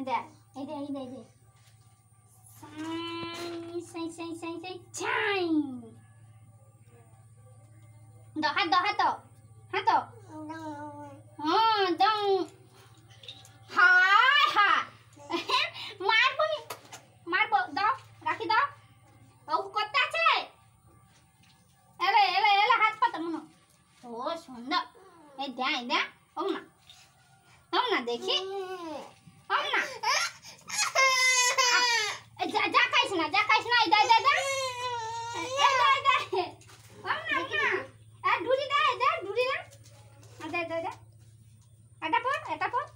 দেখ এই দে সাই সাই সাই সাই ছাই হাত দাও হ্যাঁ দাও হায় হায় মারবো দাও রাখি দাও ও করতে আছে এলে হাত পাতা মনো ও সুন্দর এই দে ও না দেখি ও না যা খাইছ না এই দে ও না ঢুড়ি দে এটা পড়বো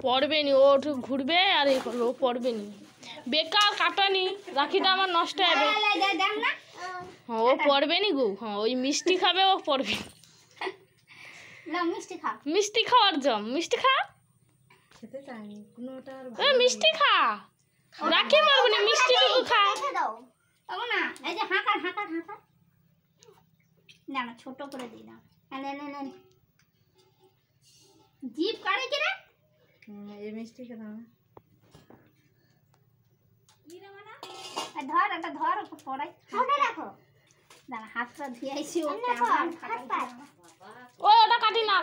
পড়বে নি, ও ঘুরবে আর এই করবে, ও পড়বে নি। বেকার কাটানি রাখিটা আমার নষ্ট হবে। হ্যাঁ ও পড়বে নি গো। হ্যাঁ ওই মিষ্টি খাবে, ও পড়বে। মিষ্টি খাওয়ার জম, মিষ্টি খা। খেতে চাইনি কোনোটা। মিষ্টি খা, রাখি পারবো না, মিষ্টি টুকু খা। না এই যে হাঁকা না ছোট করে দিই না জিভ কাটে কি রে এই মিষ্টি খেলাম ধর পড়াই রাখো দাঁড়া হাতটা ধুয়ে আইছি ওটা কাটি না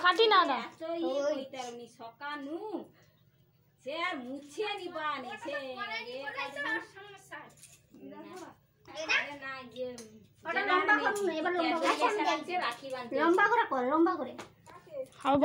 সকানু সে আর মুছিয়ে নিবানি সে লম্বা করে